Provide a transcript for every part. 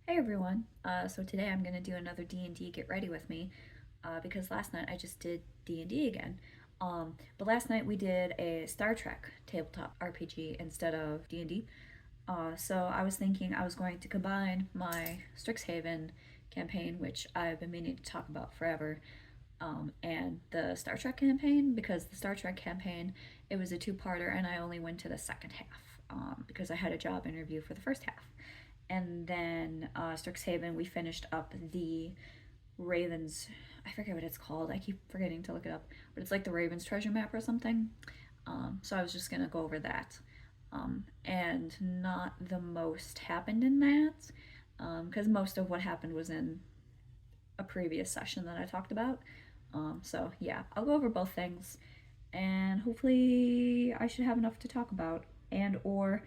Hey everyone, so today I'm going to do another D&D Get Ready With Me, because last night I just did D&D again. But last night we did a Star Trek tabletop RPG instead of D&D. So I was thinking I was going to combine my Strixhaven campaign, which I've been meaning to talk about forever, and the Star Trek campaign, because the Star Trek campaign, it was a two-parter and I only went to the second half, because I had a job interview for the first half. And then Strixhaven, we finished up the Ravens. I forget what it's called. I keep forgetting to look it up, but it's like the Ravens treasure map or something. So I was just gonna go over that, and not the most happened in that, because most of what happened was in a previous session that I talked about. So yeah, I'll go over both things, and hopefully I should have enough to talk about, and or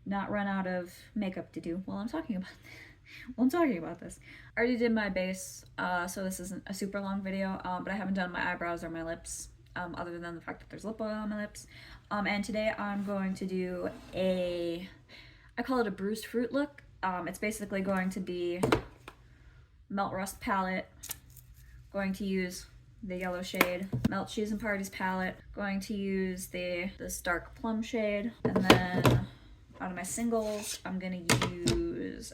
not run out of makeup to do while I'm talking about this. I already did my base, so this isn't a super long video, but I haven't done my eyebrows or my lips, other than the fact that there's lip oil on my lips. And today I'm going to do I call it a bruised fruit look. It's basically going to be Melt Rust palette, going to use the yellow shade, Melt Cheese and Parties palette, going to use this dark plum shade, and then out of my singles, I'm gonna use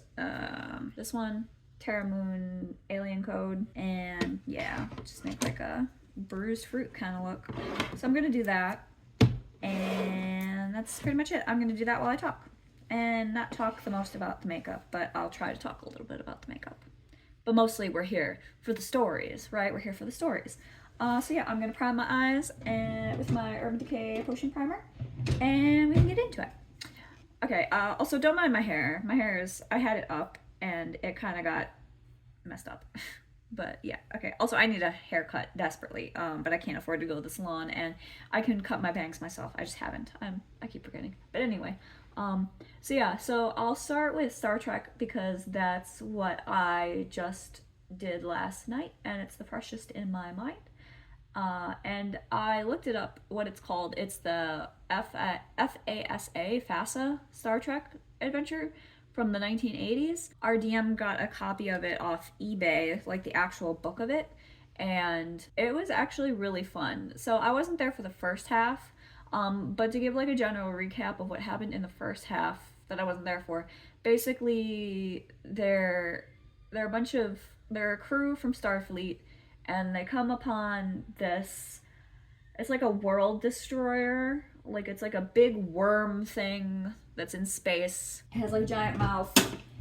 this one, Terra Moon Alien Code, and yeah, just make like a bruised fruit kind of look. So I'm gonna do that, and that's pretty much it. I'm gonna do that while I talk, and not talk the most about the makeup, but I'll try to talk a little bit about the makeup. But mostly we're here for the stories, right? We're here for the stories. So yeah, I'm gonna prime my eyes and with my Urban Decay Potion Primer, and we can get into it. Okay, also don't mind my hair. My hair is, I had it up and it kind of got messed up. But yeah, okay. Also, I need a haircut desperately, but I can't afford to go to the salon, and I can cut my bangs myself. I just haven't. I keep forgetting. But anyway, so yeah, so I'll start with Star Trek because that's what I just did last night, and it's the freshest in my mind. And I looked it up what it's called. It's the FASA Star Trek adventure from the 1980s. Our DM got a copy of it off eBay, like the actual book of it, and it was actually really fun. So I wasn't there for the first half, but to give like a general recap of what happened in the first half that I wasn't there for, basically they're a crew from Starfleet, and they come upon this, it's like a world destroyer, like it's like a big worm thing that's in space. It has like a giant mouth,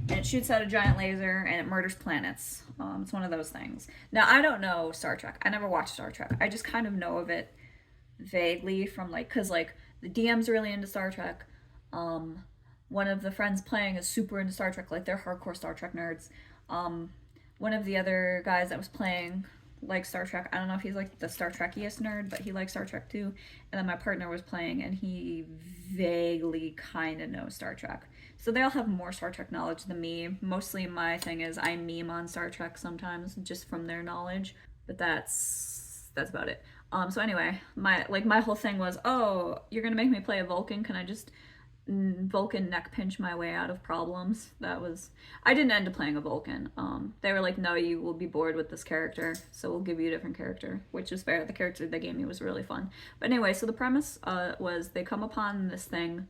and it shoots out a giant laser, and it murders planets. It's one of those things. Now, I don't know Star Trek. I never watched Star Trek. I just kind of know of it vaguely from like, because like the DM's really into Star Trek. One of the friends playing is super into Star Trek, like they're hardcore Star Trek nerds. One of the other guys that was playing like Star Trek. I don't know if he's like the Star Trekiest nerd, but he likes Star Trek too. And then my partner was playing, and he vaguely kind of knows Star Trek. So they all have more Star Trek knowledge than me. Mostly my thing is I meme on Star Trek sometimes just from their knowledge, but that's about it. So anyway, my whole thing was, oh, you're gonna make me play a Vulcan? Can I just Vulcan neck pinch my way out of problems? That was, I didn't end up playing a Vulcan. They were like, no, you will be bored with this character, so we'll give you a different character, which is fair. The character they gave me was really fun. But anyway, so the premise was they come upon this thing,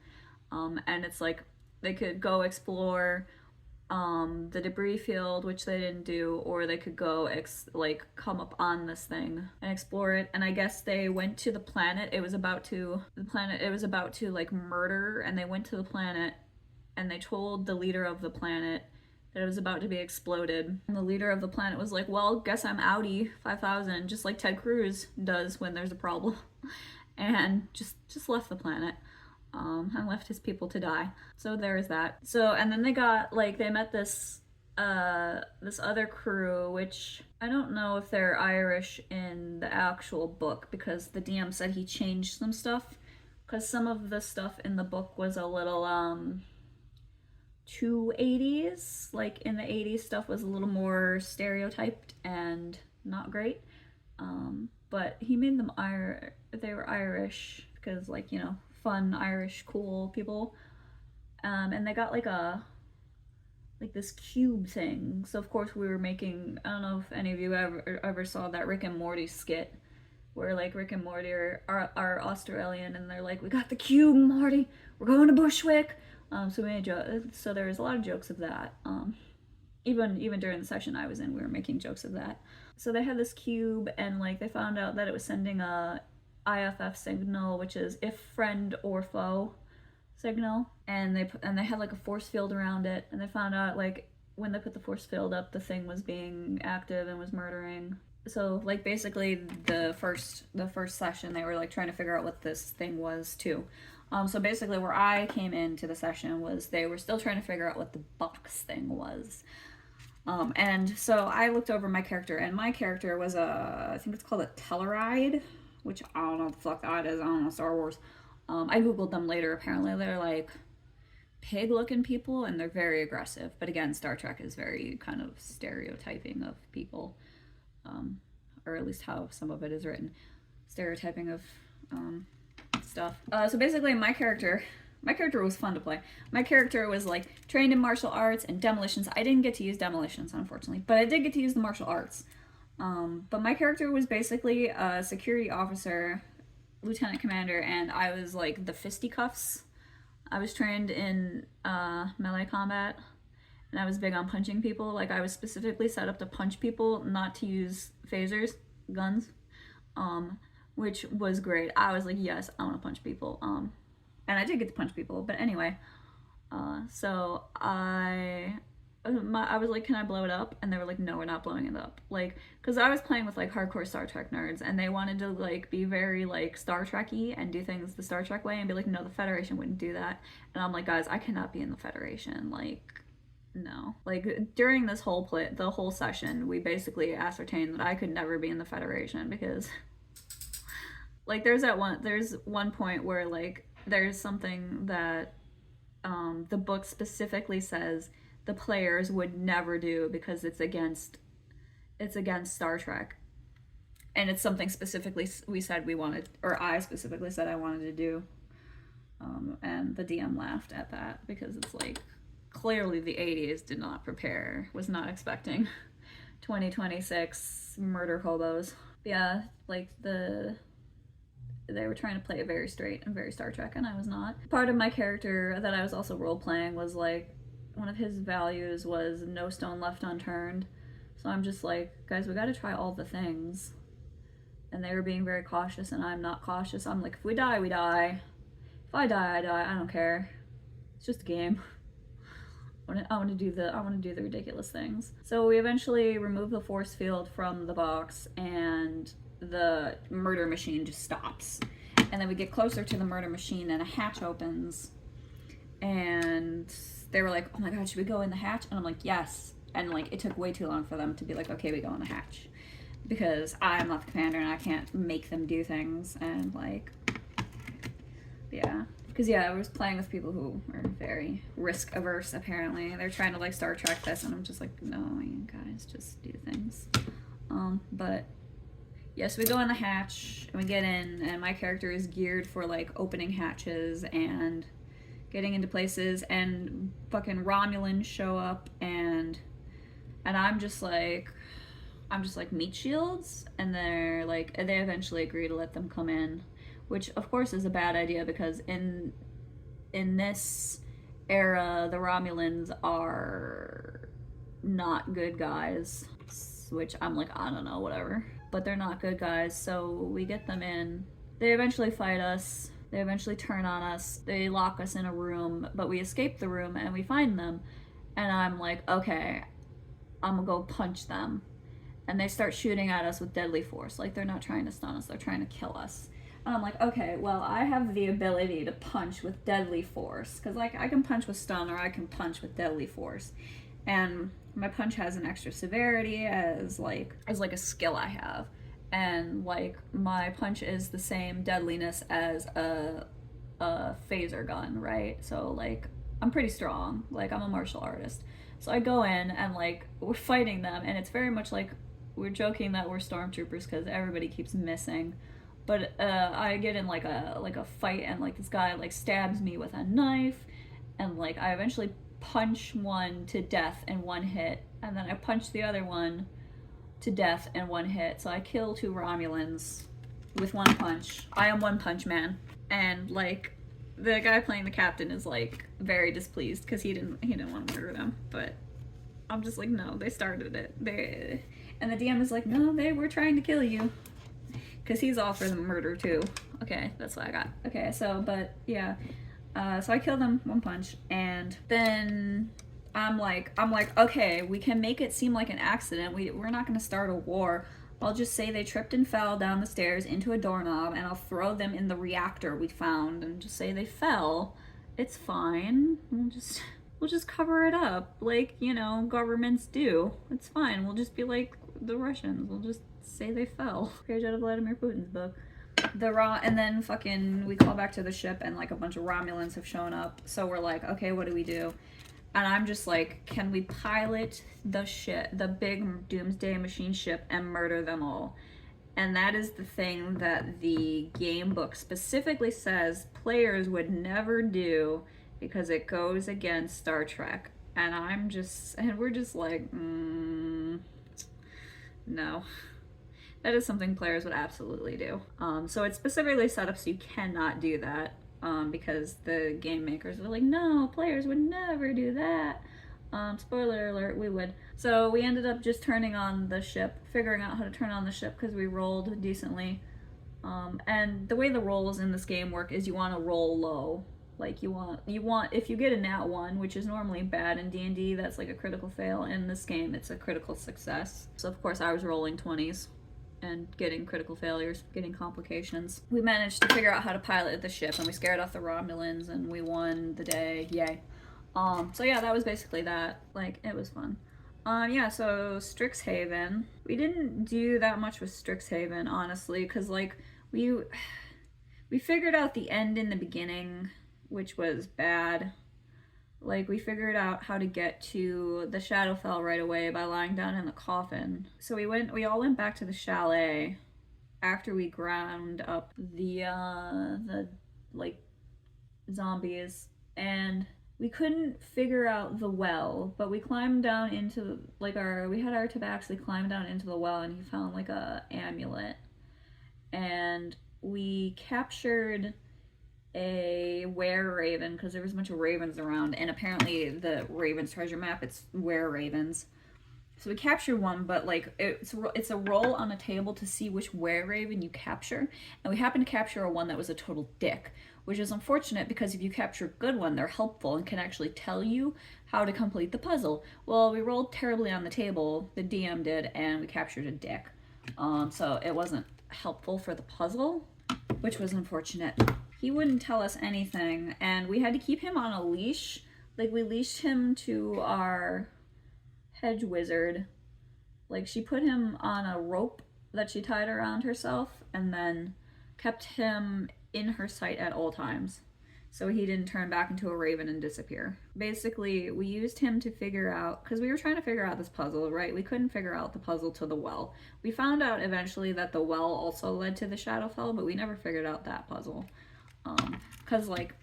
and it's like they could go explore the debris field, which they didn't do, or they could go come up on this thing and explore it. And I guess they went to the planet it was about to like murder, and they went to the planet and they told the leader of the planet that it was about to be exploded. And the leader of the planet was like, well, guess I'm outie 5000, just like Ted Cruz does when there's a problem. And just left the planet, and left his people to die. So there is that. So, and then they met this other crew, which I don't know if they're Irish in the actual book, because the DM said he changed some stuff, because some of the stuff in the book was a little too 80s. Like in the 80s stuff was a little more stereotyped and not great. But he made them they were Irish because, like, you know, fun Irish cool people. And they got like like this cube thing. So of course we were making, I don't know if any of you ever saw that Rick and Morty skit where like Rick and Morty are Australian and they're like, we got the cube, Morty, we're going to Bushwick. So we made so there was a lot of jokes of that. Even during the session I was in, we were making jokes of that. So they had this cube, and like they found out that it was sending a IFF signal, which is if friend or foe signal, and they had like a force field around it, and they found out like when they put the force field up, the thing was being active and was murdering. So like basically the first session they were like trying to figure out what this thing was too. So basically where I came into the session was they were still trying to figure out what the box thing was. And so I looked over my character, and my character was I think it's called a Tellaride, which I don't know what the fuck that is. I don't know, Star Wars. I googled them later. Apparently they're like pig-looking people, and they're very aggressive. But again, Star Trek is very kind of stereotyping of people, or at least how some of it is written, stereotyping of stuff. So basically, my character was fun to play. My character was like trained in martial arts and demolitions. I didn't get to use demolitions, unfortunately, but I did get to use the martial arts. But my character was basically a security officer, lieutenant commander, and I was like the fisticuffs. I was trained in melee combat, and I was big on punching people. Like I was specifically set up to punch people, not to use phasers, guns, which was great. I was like, yes, I want to punch people. And I did get to punch people, but anyway, so I was like, can I blow it up? And they were like, no, we're not blowing it up. Like, because I was playing with like hardcore Star Trek nerds, and they wanted to like be very like Star Trek-y and do things the Star Trek way and be like, no, the Federation wouldn't do that. And I'm like, guys, I cannot be in the Federation. Like, no. Like during this the whole session, we basically ascertained that I could never be in the Federation because like there's one point where like there's something that the book specifically says the players would never do because it's against Star Trek, and it's something specifically we said we wanted, or I specifically said I wanted to do, and the DM laughed at that because it's like clearly the 80s was not expecting 2026 murder hobos. Yeah, like they were trying to play it very straight and very Star Trek, and I was not. Part of my character that I was also role-playing was like, one of his values was no stone left unturned. So I'm just like, guys, we gotta try all the things. And they were being very cautious, and I'm not cautious. I'm like, if we die, we die. If I die, I die. I don't care. It's just a game. I want to do the ridiculous things. So we eventually remove the force field from the box, and the murder machine just stops. And then we get closer to the murder machine, and a hatch opens, and they were like, oh my god, should we go in the hatch? And I'm like, yes. And like it took way too long for them to be like, okay, we go in the hatch, because I'm not the commander and I can't make them do things. And like, yeah, because yeah, I was playing with people who are very risk averse. Apparently they're trying to like Star Trek this, and I'm just like, no, you guys just do things. But yes, we go in the hatch and we get in, and my character is geared for like opening hatches and getting into places, and fucking Romulans show up, and I'm just like meat shields, and they eventually agree to let them come in, which of course is a bad idea because in this era the Romulans are not good guys, which I'm like, I don't know, whatever. But they're not good guys, so we get them in. They eventually fight us. They eventually turn on us. They lock us in a room, but we escape the room and we find them. And I'm like, okay, I'm gonna go punch them. And they start shooting at us with deadly force. Like, they're not trying to stun us, they're trying to kill us. And I'm like, okay, well, I have the ability to punch with deadly force. Because, like, I can punch with stun or I can punch with deadly force. And my punch has an extra severity as a skill I have, and like my punch is the same deadliness as a phaser gun, right? So like I'm pretty strong, like I'm a martial artist. So I go in and like we're fighting them, and it's very much like we're joking that we're stormtroopers because everybody keeps missing. But I get in like a fight, and like this guy like stabs me with a knife, and like I eventually punch one to death in one hit, and then I punch the other one to death in one hit. So I kill 2 Romulans with one punch. I am One Punch Man. And like the guy playing the captain is like very displeased because he didn't want to murder them. But I'm just like, no, they started it. And the DM is like, no, they were trying to kill you. Because he's all for the murder too. Okay, that's what I got. Okay, so, but yeah. So I kill them one punch, and then I'm like, okay, we can make it seem like an accident. We're not gonna start a war. I'll just say they tripped and fell down the stairs into a doorknob, and I'll throw them in the reactor we found, and just say they fell. It's fine. We'll just cover it up, like, you know, governments do. It's fine. We'll just be like the Russians. We'll just say they fell. Page out of Vladimir Putin's book. And then fucking we call back to the ship, and like a bunch of Romulans have shown up. So we're like, okay, what do we do? And I'm just like, can we pilot the ship, the big Doomsday machine ship, and murder them all? And that is the thing that the game book specifically says players would never do because it goes against Star Trek. And we're just like, no. That is something players would absolutely do. So it's specifically set up so you cannot do that. Because the game makers were like, no, players would never do that. Spoiler alert, we would. So we ended up just turning on the ship, figuring out how to turn on the ship because we rolled decently. And the way the rolls in this game work is you want to roll low. Like you want, if you get a nat 1, which is normally bad in D&D, that's like a critical fail. In this game, it's a critical success. So of course I was rolling 20s. And getting critical failures, getting complications. We managed to figure out how to pilot the ship, and we scared off the Romulans, and we won the day. Yay. So yeah, that was basically that. Like, it was fun. Yeah, so Strixhaven. We didn't do that much with Strixhaven, honestly, because like we figured out the end in the beginning, which was bad. Like, we figured out how to get to the Shadowfell right away by lying down in the coffin. So we all went back to the chalet after we ground up the like, zombies. And we couldn't figure out the well, but we climbed down into, like, we had our tabaxi climb down into the well, and he found, like, a amulet. And we captured a Wereraven because there was a bunch of ravens around, and apparently the Raven's treasure map, it's Wereravens. So we captured one, but like it's a roll on a table to see which Wereraven you capture, and we happened to capture one that was a total dick, which is unfortunate because if you capture a good one, they're helpful and can actually tell you how to complete the puzzle. Well, we rolled terribly on the table, the DM did, and we captured a dick. So it wasn't helpful for the puzzle, which was unfortunate. He wouldn't tell us anything, and we had to keep him on a leash. Like, we leashed him to our hedge wizard. Like, she put him on a rope that she tied around herself, and then kept him in her sight at all times, so he didn't turn back into a raven and disappear. Basically, we used him to figure out, because we were trying to figure out this puzzle, right? We couldn't figure out the puzzle to the well. We found out eventually that the well also led to the Shadowfell, but we never figured out that puzzle. Because like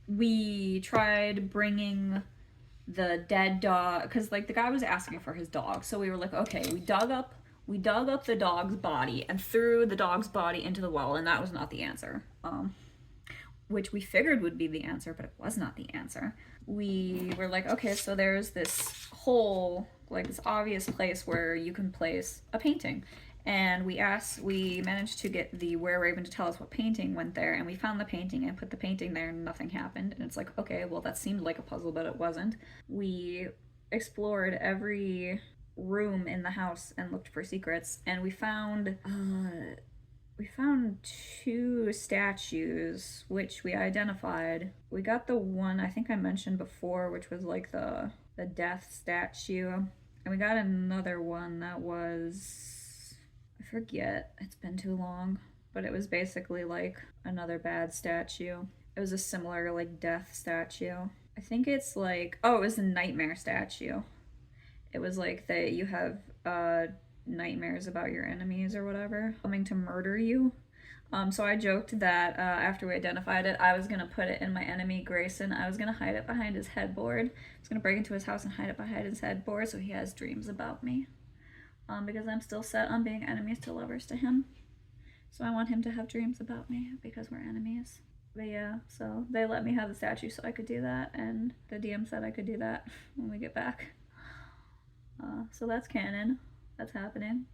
we tried bringing the dead dog, because like the guy was asking for his dog, so we were like, okay, we dug up the dog's body and threw the dog's body into the well, and that was not the answer. Which we figured would be the answer, but it was not the answer. We were like, okay, so there's this hole, like this obvious place where you can place a painting. And we managed to get the Wereraven to tell us what painting went there, and we found the painting and put the painting there, and nothing happened. And it's like, okay, well, that seemed like a puzzle, but it wasn't. We explored every room in the house and looked for secrets, and we found 2 statues, which we identified. We got the one I think I mentioned before, which was like the death statue, and we got another one that was, I forget, it's been too long, but it was basically like another bad statue. It was a similar like death statue. I think it's like, oh, it was a nightmare statue. It was like that you have nightmares about your enemies or whatever coming to murder you. So I joked that after we identified it, I was gonna put it in my enemy Grayson. I was gonna hide it behind his headboard. I was gonna break into his house and hide it behind his headboard so he has dreams about me. Because I'm still set on being enemies to lovers to him. So I want him to have dreams about me because we're enemies. But yeah, so they let me have the statue so I could do that, and the DM said I could do that when we get back. So that's canon. That's happening.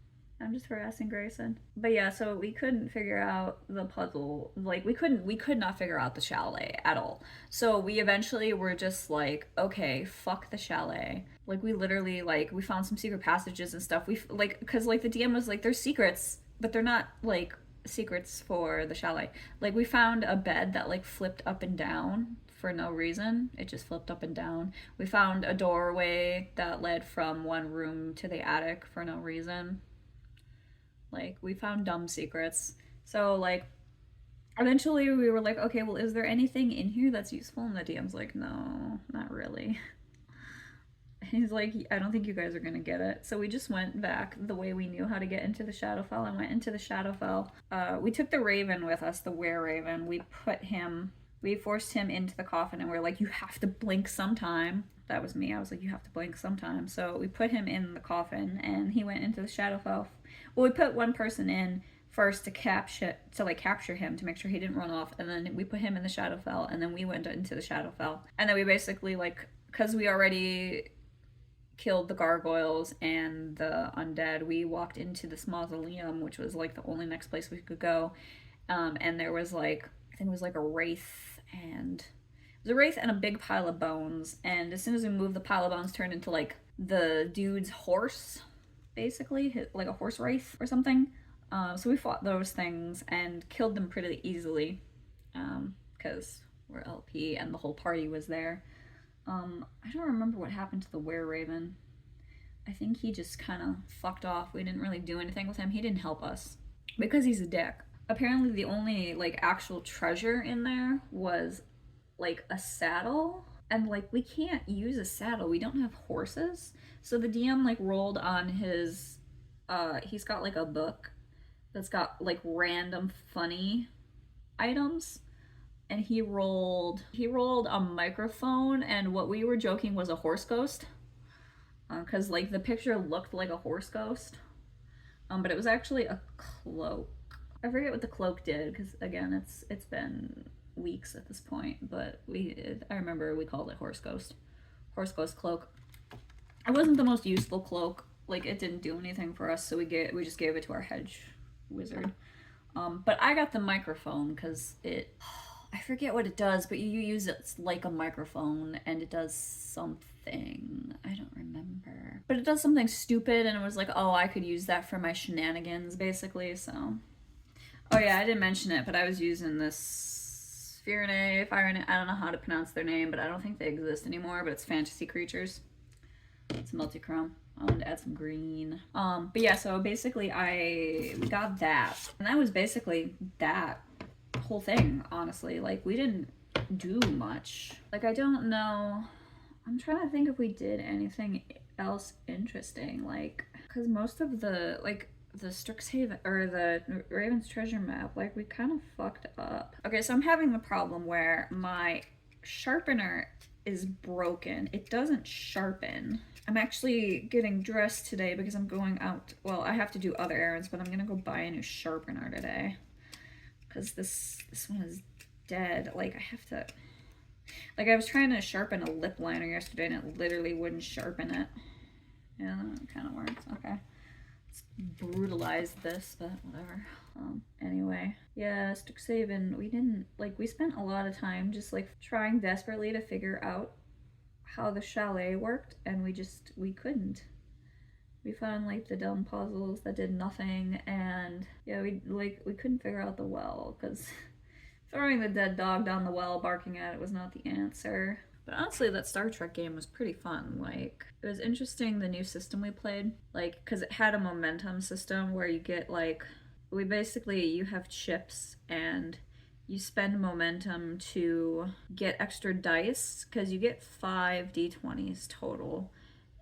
I'm just harassing Grayson. But yeah, so we couldn't figure out the puzzle. Like we could not figure out the chalet at all. So we eventually were just like, okay, fuck the chalet. Like we literally like we found some secret passages and stuff. We like cuz like the DM was like there's secrets, but they're not like secrets for the chalet. Like we found a bed that like flipped up and down for no reason. It just flipped up and down. We found a doorway that led from one room to the attic for no reason. Like we found dumb secrets. So like eventually we were like, okay, well, is there anything in here that's useful? And the DM's like, no, not really. He's like, I don't think you guys are gonna get it. So we just went back the way we knew how to get into the Shadowfell and went into the Shadowfell. We took the Raven with us, the Wereraven. We forced him into the coffin and we are like, you have to blink sometime. That was me. I was like, you have to blink sometime. So we put him in the coffin and he went into the Shadowfell. Well, we put one person in first to capture him to make sure he didn't run off, and then we put him in the Shadowfell, and then we went into the Shadowfell, and then we basically like because we already killed the gargoyles and the undead, we walked into this mausoleum, which was like the only next place we could go, and there was like I think it was like a wraith and a big pile of bones, and as soon as we moved, the pile of bones turned into like the dude's horse, basically like a horse wraith or something. So we fought those things and killed them pretty easily because we're LP and the whole party was there. I don't remember what happened to the Wereraven. I think he just kind of fucked off. We didn't really do anything with him. He didn't help us because he's a dick. Apparently the only like actual treasure in there was like a saddle, and like we can't use a saddle. We don't have horses. So the DM like rolled on his he's got like a book that's got like random funny items, and he rolled a microphone, and what we were joking was a horse ghost, because like the picture looked like a horse ghost, but it was actually a cloak. I forget what the cloak did because again it's been weeks at this point, but I remember we called it horse ghost cloak. It wasn't the most useful cloak, like it didn't do anything for us, so we just gave it to our hedge wizard. But I got the microphone because I forget what it does, but you use it like a microphone and it does something. I don't remember. But it does something stupid, and it was like, oh, I could use that for my shenanigans, basically, so. Oh yeah, I didn't mention it, but I was using this Fire, I don't know how to pronounce their name, but I don't think they exist anymore, but it's fantasy creatures. It's multichrome. I wanted to add some green. But yeah, so basically I got that. And that was basically that whole thing, honestly. Like, we didn't do much. Like, I don't know. I'm trying to think if we did anything else interesting. Like, because most of the, like, the Strixhaven, or the Raven's Treasure map, like, we kind of fucked up. Okay, so I'm having the problem where my sharpener is broken. It doesn't sharpen. I'm actually getting dressed today because I'm going out. Well, I have to do other errands, but I'm gonna go buy a new sharpener today because this one is dead. Like, I have to, like, I was trying to sharpen a lip liner yesterday and it literally wouldn't sharpen it. Yeah, that kind of works. Okay, let's brutalize this, but whatever. Anyway, yeah, Strixhaven, we spent a lot of time just like trying desperately to figure out how the chalet worked, and we couldn't. We found like the dumb puzzles that did nothing, and yeah, we couldn't figure out the well, because throwing the dead dog down the well, barking at it, was not the answer. But honestly, that Star Trek game was pretty fun. Like, it was interesting, the new system we played, like, because it had a momentum system where you get like, you have chips and you spend momentum to get extra dice, because you get 5 d20s total,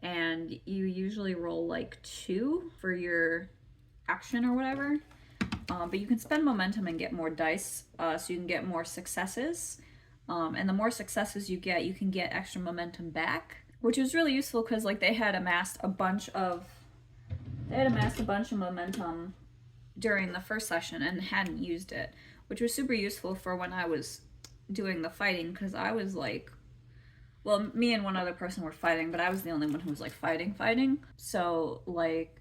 and you usually roll like 2 for your action or whatever. but you can spend momentum and get more dice, so you can get more successes. And the more successes you get, you can get extra momentum back, which was really useful because like they had amassed a bunch of momentum during the first session and hadn't used it, which was super useful for when I was doing the fighting, because I was like, well, me and one other person were fighting, but I was the only one who was like fighting. So like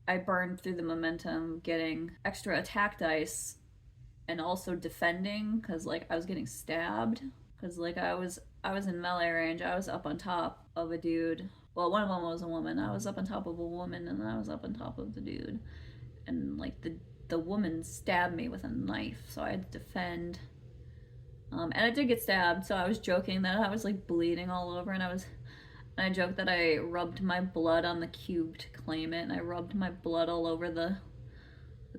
I burned through the momentum getting extra attack dice and also defending, because like I was getting stabbed, because like I was in melee range. I was up on top of a dude. Well, one of them was a woman. I was up on top of a woman, and then I was up on top of the dude, and like the woman stabbed me with a knife, so I had to defend. And I did get stabbed, so I was joking that I was like bleeding all over, and I joked that I rubbed my blood on the cube to claim it, and I rubbed my blood all over the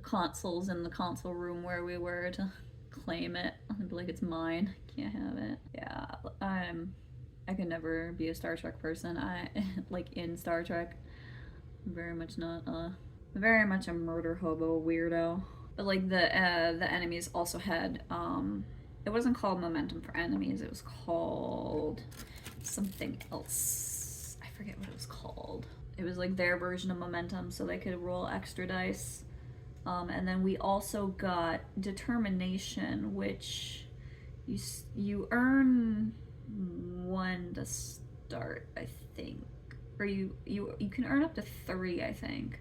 consoles in the console room where we were to claim it. I'd be like, it's mine. I can't have it. Yeah, I could never be a Star Trek person. I like in Star Trek, I'm very much not very much a murder hobo weirdo. But like the enemies also had it wasn't called momentum for enemies, it was called something else. I forget what it was called. It was like their version of momentum, so they could roll extra dice. And then we also got determination, which you earn 1 to start, I think, or you can earn up to 3, I think.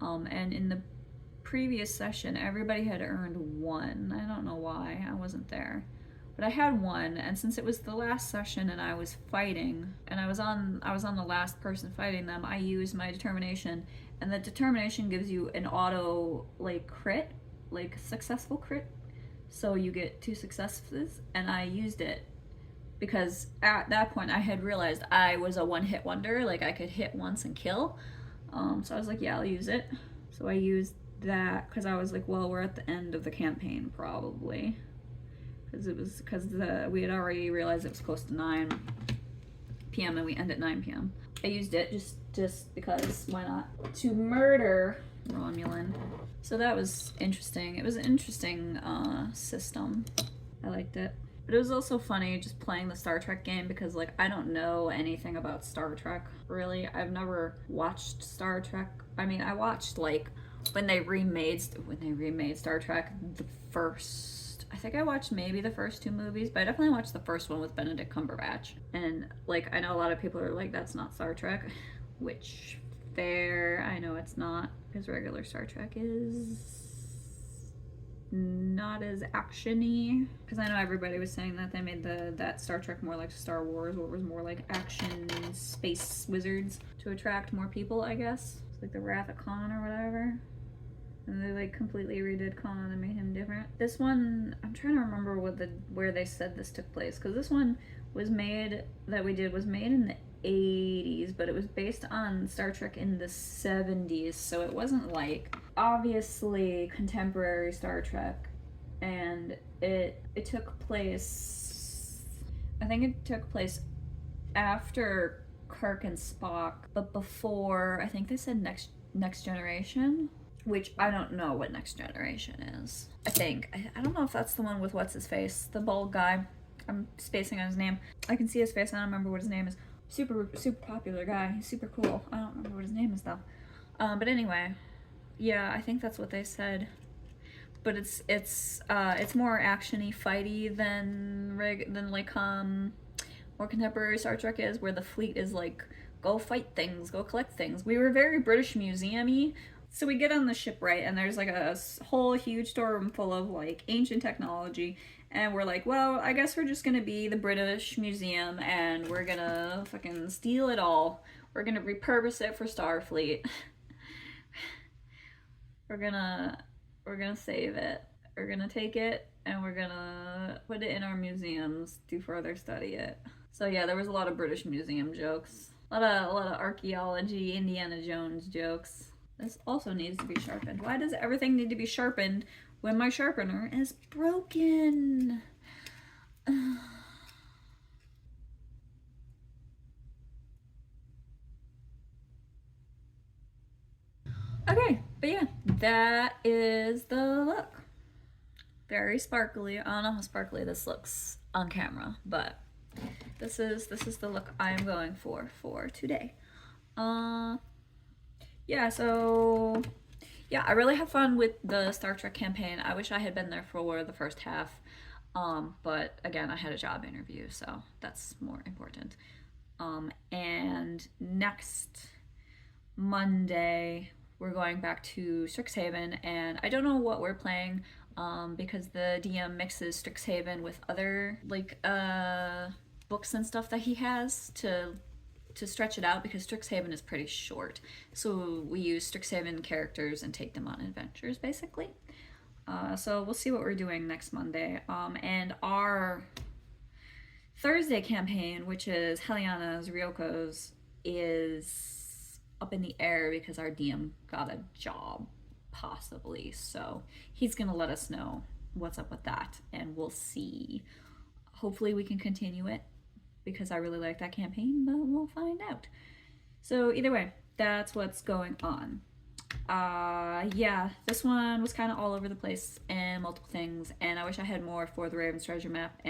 And in the previous session, everybody had earned 1. I don't know why, I wasn't there, but I had 1. And since it was the last session and I was fighting, and I was on the last person fighting them, I used my determination. And the determination gives you an auto like crit, like successful crit, so you get 2 successes. And I used it because at that point I had realized I was a one-hit wonder, like I could hit once and kill. So I was like, yeah, I'll use it. So I used that because I was like, well, we're at the end of the campaign probably, because we had already realized it was close to 9 p.m. and we end at 9 p.m. I used it just because, why not, to murder Romulan. So that was interesting. It was an interesting system. I liked it. But it was also funny just playing the Star Trek game, because like I don't know anything about Star Trek, really. I've never watched Star Trek. I mean, I watched like when they remade Star Trek, the first, I think I watched maybe the first 2 movies, but I definitely watched the first one with Benedict Cumberbatch. And like I know a lot of people are like, that's not Star Trek, which fair, I know it's not, because regular Star Trek is not as action-y, because I know everybody was saying that they made that Star Trek more like Star Wars, where it was more like action space wizards to attract more people, I guess. It's like the Wrath of Khan or whatever. And they like completely redid Khan and made him different. This one, I'm trying to remember where they said this took place, because this one was made in the 80s, but it was based on Star Trek in the 70s, so it wasn't like obviously contemporary Star Trek. And it took place, I think it took place after Kirk and Spock, but before, I think they said next generation, which I don't know what Next Generation is. I think I don't know if that's the one with what's his face, the bald guy. I'm spacing on his name. I can see his face, I don't remember what his name is. Super popular guy. He's super cool. I don't remember what his name is though. But anyway, yeah, I think that's what they said. But it's more actiony, fighty than like more contemporary Star Trek is, where the fleet is like, go fight things, go collect things. We were very British Museum-y. So we get on the ship, right, and there's like a whole huge storeroom full of like ancient technology, and we're like, well, I guess we're just gonna be the British Museum, and we're gonna fucking steal it all. We're gonna repurpose it for Starfleet. we're gonna save it. We're gonna take it, and we're gonna put it in our museums to further study it. So yeah, there was a lot of British Museum jokes. A lot of archaeology, Indiana Jones jokes. This also needs to be sharpened. Why does everything need to be sharpened when my sharpener is broken? Okay, but yeah, that is the look. Very sparkly. I don't know how sparkly this looks on camera, but this is the look I'm going for today. Yeah, so yeah, I really had fun with the Star Trek campaign. I wish I had been there for the first half. But again, I had a job interview, so that's more important. And next Monday, we're going back to Strixhaven, and I don't know what we're playing, because the DM mixes Strixhaven with other like books and stuff that he has to stretch it out, because Strixhaven is pretty short. So we use Strixhaven characters and take them on adventures, basically. So we'll see what we're doing next Monday. And our Thursday campaign, which is Heliana's, Ryoko's, is up in the air because our DM got a job, possibly. So he's gonna let us know what's up with that, and we'll see. Hopefully we can continue it, because I really like that campaign, but we'll find out. So either way, that's what's going on. Yeah, this one was kind of all over the place and multiple things, and I wish I had more for the Raven's Treasure map,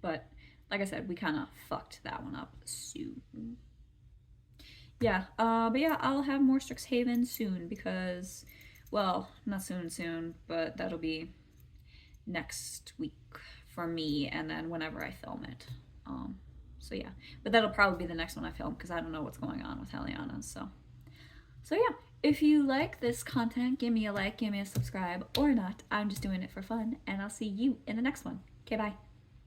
but like I said, we kind of fucked that one up soon. Yeah, but yeah, I'll have more Strixhaven soon, because, well, not soon, but that'll be next week for me, and then whenever I film it. So yeah, but that'll probably be the next one I film, because I don't know what's going on with Heliana, so yeah. If you like this content, give me a like, give me a subscribe, or not. I'm just doing it for fun, and I'll see you in the next one. Okay, bye.